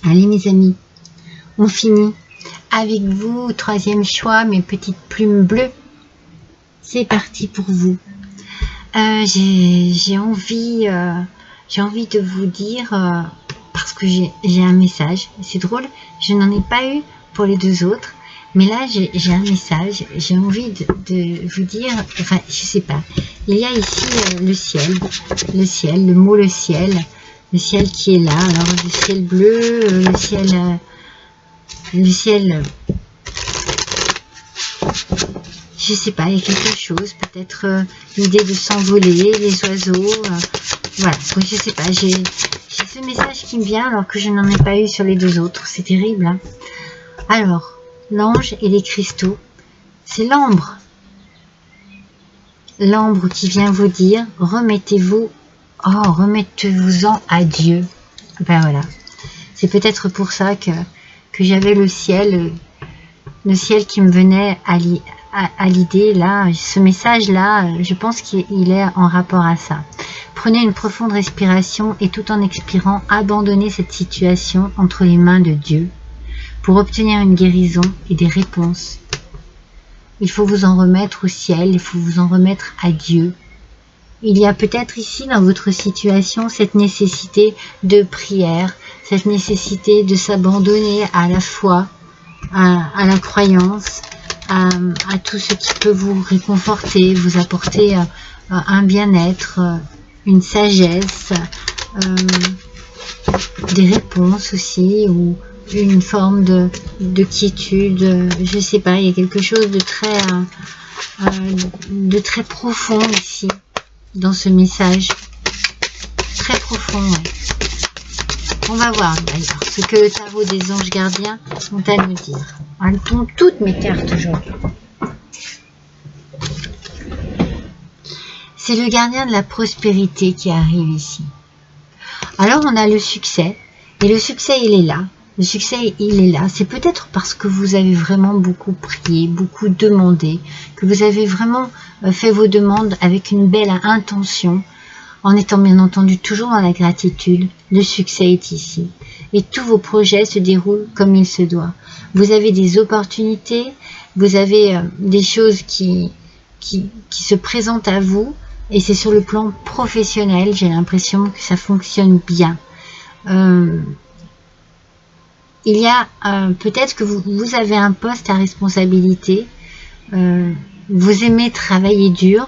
Allez mes amis, on finit avec vous. Troisième choix, mes petites plumes bleues. C'est parti pour vous. J'ai envie de vous dire, parce que j'ai un message. C'est drôle, je n'en ai pas eu pour les deux autres. Mais là, j'ai un message. J'ai envie de vous dire, enfin, je sais pas. Il y a ici le ciel, le mot le ciel qui est là. Alors, le ciel bleu, le ciel, je sais pas, il y a quelque chose, peut-être l'idée de s'envoler, les oiseaux, voilà, je sais pas, j'ai ce message qui me vient alors que je n'en ai pas eu sur les deux autres, c'est terrible, hein. Alors, l'ange et les cristaux, c'est l'ambre qui vient vous dire, remettez-vous, remettez-vous-en à Dieu. Ben voilà, c'est peut-être pour ça que j'avais le ciel qui me venait à l'idée là, ce message là, je pense qu'il est en rapport à ça. Prenez une profonde respiration et tout en expirant, abandonnez cette situation entre les mains de Dieu pour obtenir une guérison et des réponses. Il faut vous en remettre au ciel, il faut vous en remettre à Dieu. Il y a peut-être ici dans votre situation cette nécessité de prière, cette nécessité de s'abandonner à la foi, à la croyance, à tout ce qui peut vous réconforter, vous apporter un bien-être, une sagesse, des réponses aussi, ou une forme de quiétude, je sais pas, il y a quelque chose de très profond ici, dans ce message, très profond, ouais. On va voir d'ailleurs ce que le tarot des anges gardiens ont à nous dire. Elles tombent toutes mes cartes aujourd'hui. C'est le gardien de la prospérité qui arrive ici. Alors on a le succès, et le succès il est là. Le succès il est là. C'est peut-être parce que vous avez vraiment beaucoup prié, beaucoup demandé, que vous avez vraiment fait vos demandes avec une belle intention, en étant bien entendu toujours dans la gratitude. Le succès est ici. Et tous vos projets se déroulent comme il se doit. Vous avez des opportunités, vous avez des choses qui se présentent à vous, et c'est sur le plan professionnel, j'ai l'impression que ça fonctionne bien. Il y a peut-être que vous avez un poste à responsabilité, vous aimez travailler dur,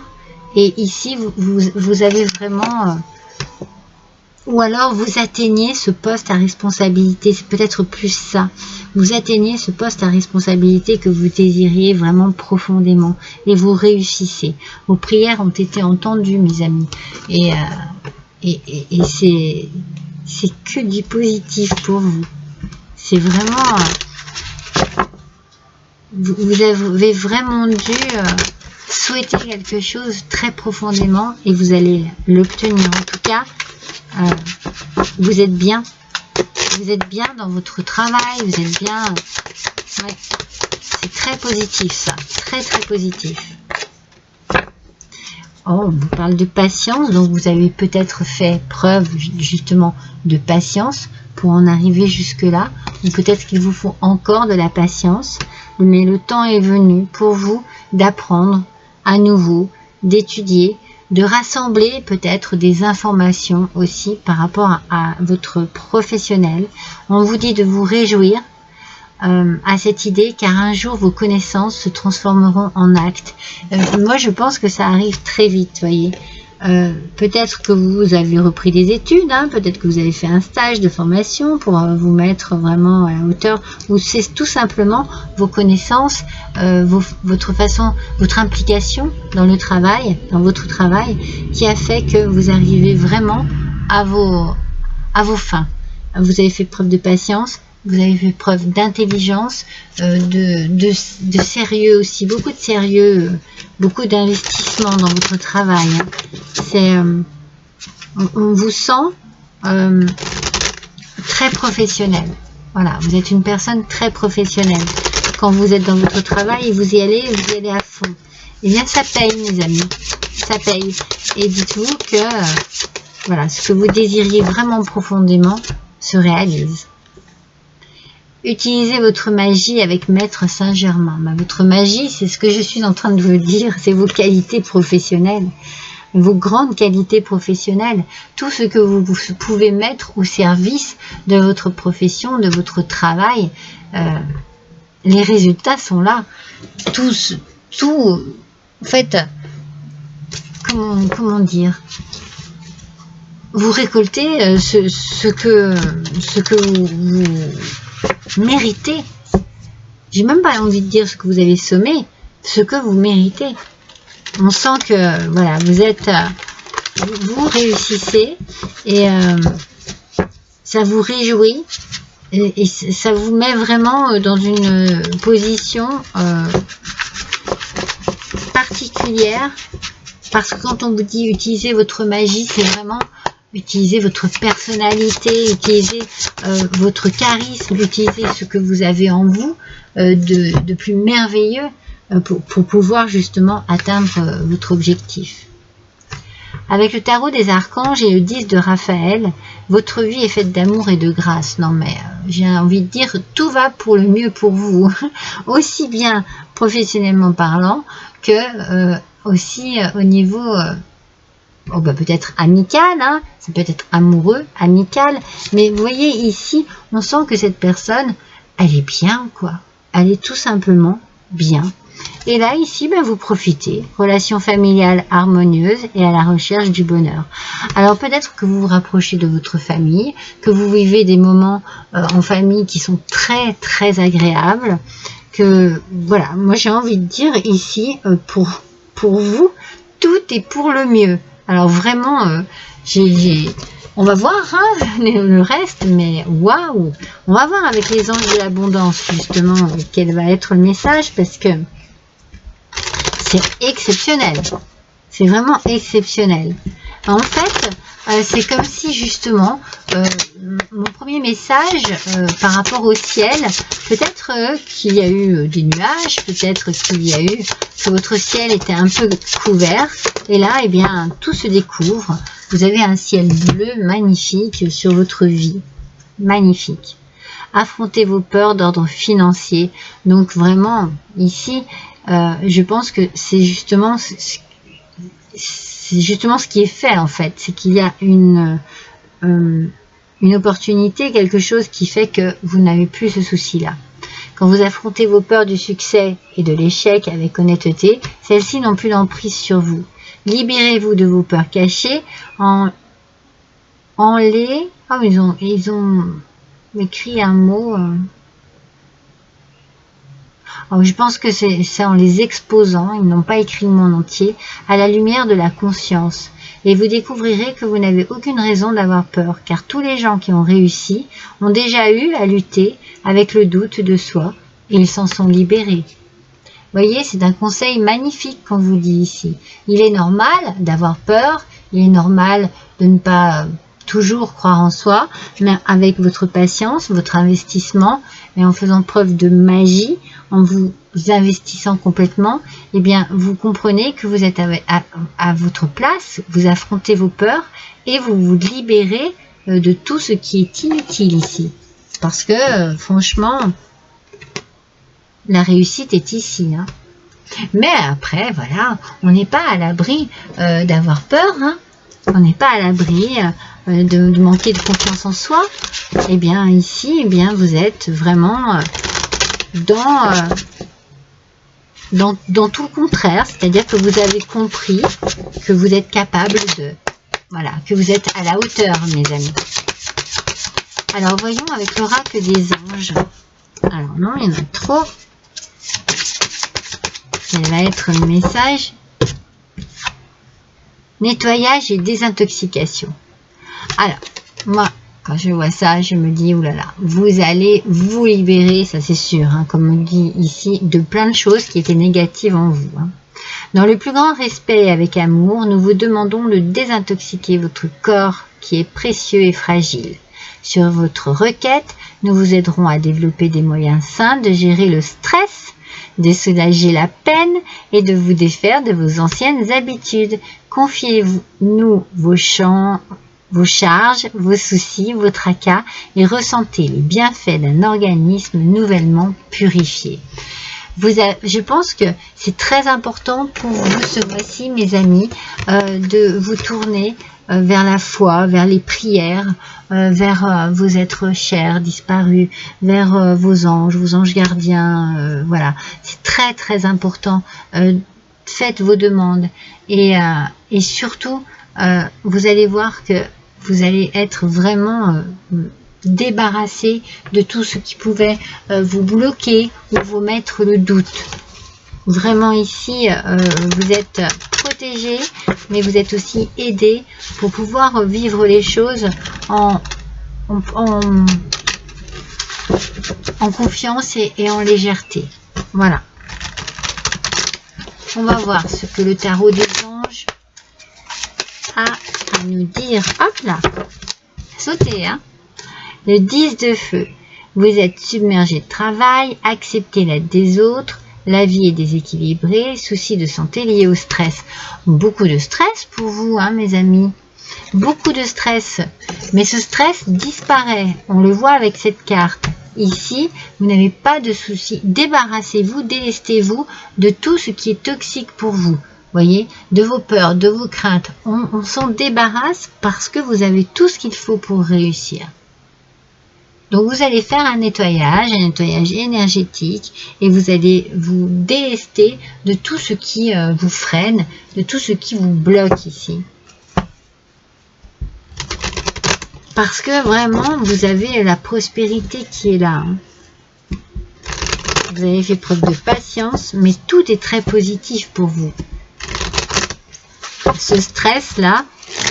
et ici vous avez vraiment... ou alors vous atteignez ce poste à responsabilité, c'est peut-être plus ça. Vous atteignez ce poste à responsabilité que vous désiriez vraiment profondément, et vous réussissez. Vos prières ont été entendues, mes amis, et c'est que du positif pour vous. C'est vraiment... vous avez vraiment dû souhaiter quelque chose très profondément, et vous allez l'obtenir. En tout cas, vous êtes bien. Vous êtes bien dans votre travail, vous êtes bien... Ouais. C'est très positif ça, très très positif. Oh, on vous parle de patience, donc vous avez peut-être fait preuve justement de patience pour en arriver jusque-là, ou peut-être qu'il vous faut encore de la patience, mais le temps est venu pour vous d'apprendre à nouveau, d'étudier, de rassembler peut-être des informations aussi par rapport à votre professionnel. On vous dit de vous réjouir à cette idée, car un jour vos connaissances se transformeront en actes. Moi je pense que ça arrive très vite, voyez. Peut-être que vous avez repris des études, hein, peut-être que vous avez fait un stage de formation pour vous mettre vraiment à la hauteur, ou c'est tout simplement vos connaissances, votre implication dans le travail, dans votre travail, qui a fait que vous arrivez vraiment à vos fins. Vous avez fait preuve de patience, vous avez fait preuve d'intelligence, de sérieux aussi, beaucoup de sérieux, beaucoup d'investissement dans votre travail. On vous sent très professionnel. Voilà, vous êtes une personne très professionnelle. Quand vous êtes dans votre travail et vous y allez à fond. Eh bien, ça paye, mes amis. Ça paye. Et dites-vous que voilà, ce que vous désiriez vraiment profondément se réalise. Utilisez votre magie avec Maître Saint-Germain. Bah, votre magie, c'est ce que je suis en train de vous dire, c'est vos qualités professionnelles, vos grandes qualités professionnelles, tout ce que vous pouvez mettre au service de votre profession, de votre travail. Les résultats sont là. En fait, comment dire, vous récoltez ce que vous méritez. J'ai même pas envie de dire ce que vous avez semé, ce que vous méritez. On sent que voilà, vous réussissez et ça vous réjouit et ça vous met vraiment dans une position particulière, parce que quand on vous dit utiliser votre magie, c'est vraiment utiliser votre personnalité, utiliser votre charisme, utiliser ce que vous avez en vous de plus merveilleux pour pouvoir justement atteindre votre objectif. Avec le tarot des archanges et le 10 de Raphaël, votre vie est faite d'amour et de grâce. Non mais j'ai envie de dire, tout va pour le mieux pour vous, aussi bien professionnellement parlant que aussi au niveau peut-être amical, hein, ça peut être amoureux, amical, mais vous voyez ici, on sent que cette personne, elle est bien quoi, elle est tout simplement bien. Et là, ici, vous profitez. Relation familiale harmonieuse et à la recherche du bonheur. Alors, peut-être que vous vous rapprochez de votre famille, que vous vivez des moments en famille qui sont très, très agréables. Que, voilà, moi, j'ai envie de dire ici, pour vous, tout est pour le mieux. Alors, vraiment, on va voir hein, le reste, mais waouh! On va voir avec les anges de l'abondance, justement, quel va être le message, parce que c'est exceptionnel. C'est vraiment exceptionnel. En fait, c'est comme si justement, mon premier message par rapport au ciel, peut-être qu'il y a eu des nuages, peut-être qu'il y a eu que votre ciel était un peu couvert. Et là, eh bien, tout se découvre. Vous avez un ciel bleu magnifique sur votre vie. Magnifique. Affrontez vos peurs d'ordre financier. Donc vraiment, ici, je pense que c'est justement ce qui est fait en fait. C'est qu'il y a une opportunité, quelque chose qui fait que vous n'avez plus ce souci-là. Quand vous affrontez vos peurs du succès et de l'échec avec honnêteté, celles-ci n'ont plus d'emprise sur vous. Libérez-vous de vos peurs cachées en les... Oh, ils ont écrit un mot... Alors, je pense que c'est en les exposant, ils n'ont pas écrit le mot en entier, à la lumière de la conscience. Et vous découvrirez que vous n'avez aucune raison d'avoir peur, car tous les gens qui ont réussi ont déjà eu à lutter avec le doute de soi, et ils s'en sont libérés. Vous voyez, c'est un conseil magnifique qu'on vous dit ici. Il est normal d'avoir peur, il est normal de ne pas toujours croire en soi, mais avec votre patience, votre investissement, et en faisant preuve de magie, en vous investissant complètement, eh bien, vous comprenez que vous êtes à votre place, vous affrontez vos peurs et vous vous libérez de tout ce qui est inutile ici. Parce que, franchement, la réussite est ici. Hein. Mais après, voilà, on n'est pas à l'abri d'avoir peur. Hein. On n'est pas à l'abri de manquer de confiance en soi. Eh bien, ici, eh bien, vous êtes vraiment dans tout le contraire. C'est-à-dire que vous avez compris que vous êtes capable de... Voilà, que vous êtes à la hauteur, mes amis. Alors, voyons avec l'oracle des anges. Alors, non, il y en a trop. Quel va être le message? Nettoyage et désintoxication. Alors, moi, quand je vois ça, je me dis, oulala, vous allez vous libérer, ça c'est sûr, hein, comme on dit ici, de plein de choses qui étaient négatives en vous. Hein. Dans le plus grand respect et avec amour, nous vous demandons de désintoxiquer votre corps qui est précieux et fragile. Sur votre requête, nous vous aiderons à développer des moyens sains de gérer le stress, de soulager la peine et de vous défaire de vos anciennes habitudes. Confiez-nous vos champs vos charges, vos soucis, vos tracas et ressentez les bienfaits d'un organisme nouvellement purifié. Je pense que c'est très important pour vous ce mois-ci, mes amis, de vous tourner vers la foi, vers les prières, vers vos êtres chers, disparus, vers vos anges gardiens. Voilà, c'est très très important. Faites vos demandes et surtout, vous allez voir que vous allez être vraiment débarrassé de tout ce qui pouvait vous bloquer ou vous mettre le doute. Vraiment ici, vous êtes protégé, mais vous êtes aussi aidé pour pouvoir vivre les choses en confiance et en légèreté. Voilà. On va voir ce que le tarot des anges a à nous dire. Hop là, sautez, hein. Le 10 de feu. Vous êtes submergé de travail, acceptez l'aide des autres, la vie est déséquilibrée, soucis de santé liés au stress. Beaucoup de stress pour vous, hein, mes amis. Beaucoup de stress. Mais ce stress disparaît. On le voit avec cette carte. Ici, vous n'avez pas de soucis. Débarrassez-vous, délestez-vous de tout ce qui est toxique pour vous. Voyez, de vos peurs, de vos craintes. On s'en débarrasse parce que vous avez tout ce qu'il faut pour réussir. Donc vous allez faire un nettoyage énergétique et vous allez vous délester de tout ce qui vous freine, de tout ce qui vous bloque ici. Parce que vraiment, vous avez la prospérité qui est là. Hein. Vous avez fait preuve de patience, mais tout est très positif pour vous. Ce stress-là,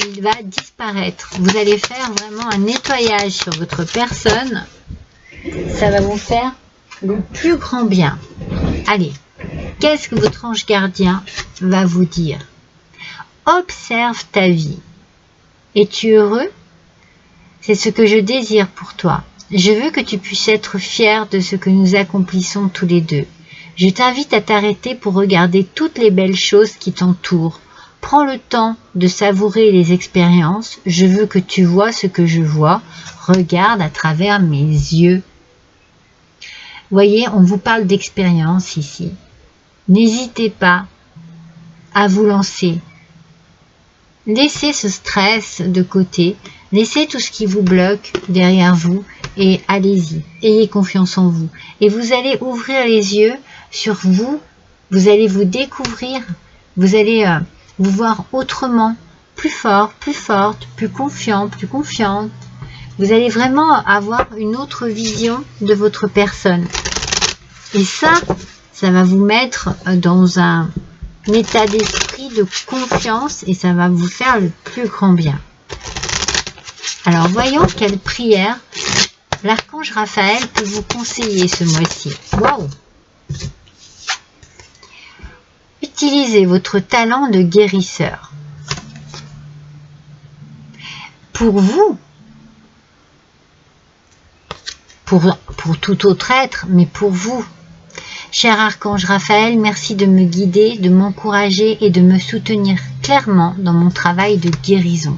il va disparaître. Vous allez faire vraiment un nettoyage sur votre personne. Ça va vous faire le plus grand bien. Allez, qu'est-ce que votre ange gardien va vous dire? Observe ta vie. Es-tu heureux? C'est ce que je désire pour toi. Je veux que tu puisses être fier de ce que nous accomplissons tous les deux. Je t'invite à t'arrêter pour regarder toutes les belles choses qui t'entourent. Prends le temps de savourer les expériences. Je veux que tu vois ce que je vois. Regarde à travers mes yeux. Voyez, on vous parle d'expérience ici. N'hésitez pas à vous lancer. Laissez ce stress de côté. Laissez tout ce qui vous bloque derrière vous et allez-y. Ayez confiance en vous. Et vous allez ouvrir les yeux sur vous. Vous allez vous découvrir. Vous allez vous voir autrement, plus fort, plus forte, plus confiant, plus confiante. Vous allez vraiment avoir une autre vision de votre personne. Et ça va vous mettre dans un état d'esprit de confiance et ça va vous faire le plus grand bien. Alors voyons quelle prière l'archange Raphaël peut vous conseiller ce mois-ci. Waouh! Utilisez votre talent de guérisseur. Pour vous, pour tout autre être, mais pour vous. Cher archange Raphaël, merci de me guider, de m'encourager et de me soutenir clairement dans mon travail de guérison.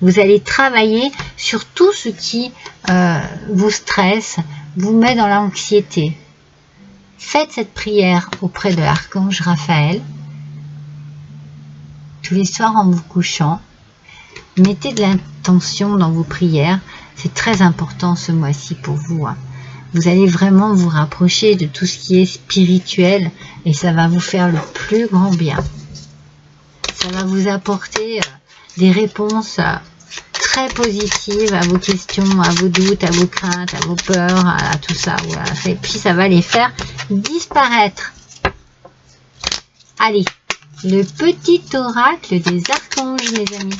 Vous allez travailler sur tout ce qui vous stresse, vous met dans l'anxiété. Faites cette prière auprès de l'archange Raphaël tous les soirs en vous couchant. Mettez de l'intention dans vos prières. C'est très important ce mois-ci pour vous. Vous allez vraiment vous rapprocher de tout ce qui est spirituel et ça va vous faire le plus grand bien. Ça va vous apporter des réponses très positives à vos questions, à vos doutes, à vos craintes, à vos peurs, à tout ça. Voilà. Et puis ça va les faire disparaître. Allez, le petit oracle des archanges, mes amis.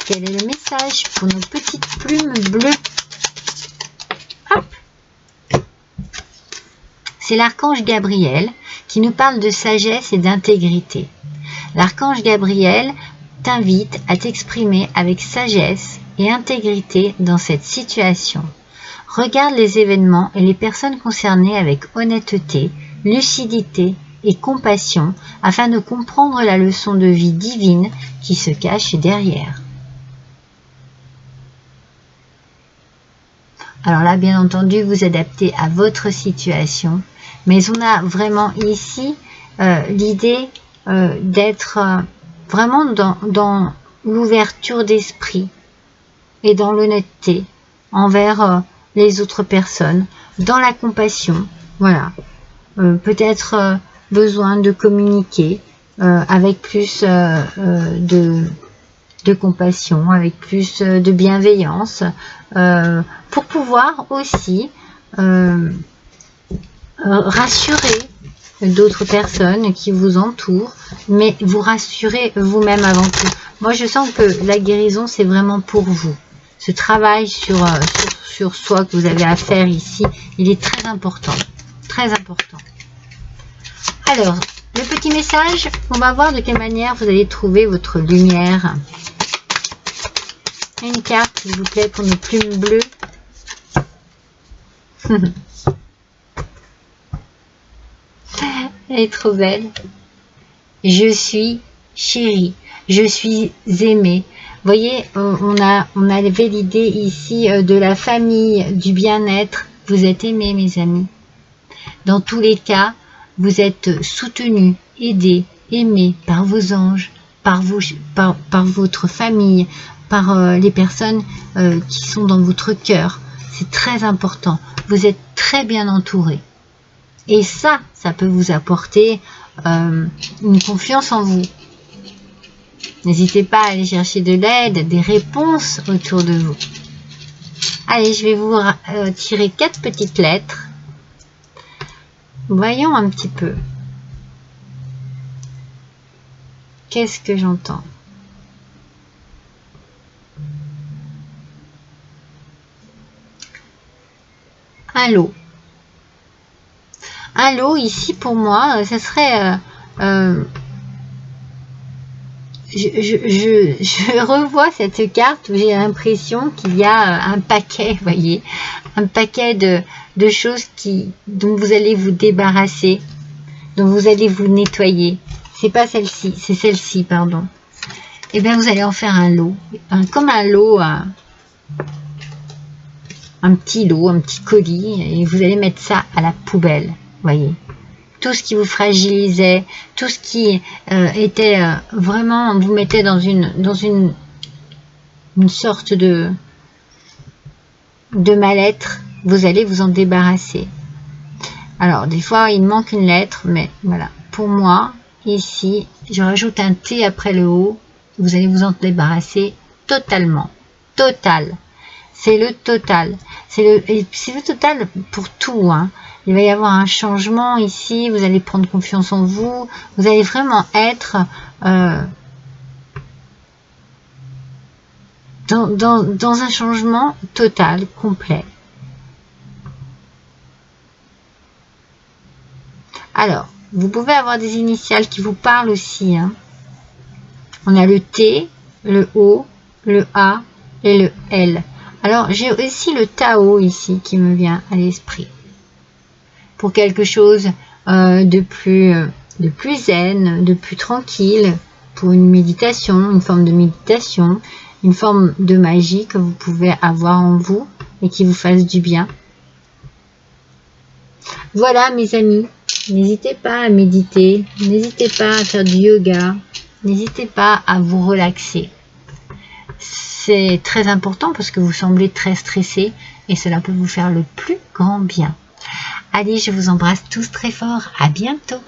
Quel est le message pour nos petites plumes bleues? Hop. C'est l'archange Gabriel qui nous parle de sagesse et d'intégrité. L'archange Gabriel t'invite à t'exprimer avec sagesse et intégrité dans cette situation. Regarde les événements et les personnes concernées avec honnêteté, lucidité et compassion afin de comprendre la leçon de vie divine qui se cache derrière. Alors là, bien entendu, vous adaptez à votre situation, mais on a vraiment ici l'idée d'être vraiment dans l'ouverture d'esprit et dans l'honnêteté envers les autres personnes, dans la compassion. Voilà, peut-être besoin de communiquer avec plus de compassion, avec plus de bienveillance, pour pouvoir aussi rassurer d'autres personnes qui vous entourent, mais vous rassurez vous-même avant tout. Moi, je sens que la guérison, c'est vraiment pour vous. Ce travail sur soi que vous avez à faire ici, il est très important. Très important. Alors, le petit message, on va voir de quelle manière vous allez trouver votre lumière. Une carte, s'il vous plaît, pour nos plumes bleues. Elle est trop belle. Je suis chérie. Je suis aimée. Vous voyez, on avait l'idée ici de la famille, du bien-être. Vous êtes aimés, mes amis. Dans tous les cas, vous êtes soutenus, aidés, aimés par vos anges, par votre famille, par les personnes qui sont dans votre cœur. C'est très important. Vous êtes très bien entourés. Et ça peut vous apporter une confiance en vous. N'hésitez pas à aller chercher de l'aide, des réponses autour de vous. Allez, je vais vous tirer 4 petites lettres. Voyons un petit peu. Qu'est-ce que j'entends? Un lot. Un lot, ici, pour moi, ça serait... je revois cette carte où j'ai l'impression qu'il y a un paquet, vous voyez, un paquet de choses dont vous allez vous débarrasser, dont vous allez vous nettoyer. C'est pas celle-ci, c'est celle-ci, pardon. Et bien, vous allez en faire un lot, comme un lot, un petit lot, un petit colis, et vous allez mettre ça à la poubelle, vous voyez. Tout ce qui vous fragilisait, tout ce qui était vraiment, vous mettait dans une sorte de mal-être, vous allez vous en débarrasser. Alors, des fois, il manque une lettre, mais voilà. Pour moi, ici, je rajoute un T après le O, vous allez vous en débarrasser totalement. Total. C'est le total. C'est le total pour tout, hein. Il va y avoir un changement ici, vous allez prendre confiance en vous, vous allez vraiment être dans un changement total, complet. Alors, vous pouvez avoir des initiales qui vous parlent aussi, hein. On a le T, le O, le A et le L. Alors, j'ai aussi le Tao ici qui me vient à l'esprit. Pour quelque chose de plus zen, de plus tranquille, pour une méditation, une forme de méditation, une forme de magie que vous pouvez avoir en vous et qui vous fasse du bien. Voilà, mes amis, n'hésitez pas à méditer, n'hésitez pas à faire du yoga, n'hésitez pas à vous relaxer. C'est très important parce que vous semblez très stressé et cela peut vous faire le plus grand bien. Allez, je vous embrasse tous très fort. À bientôt.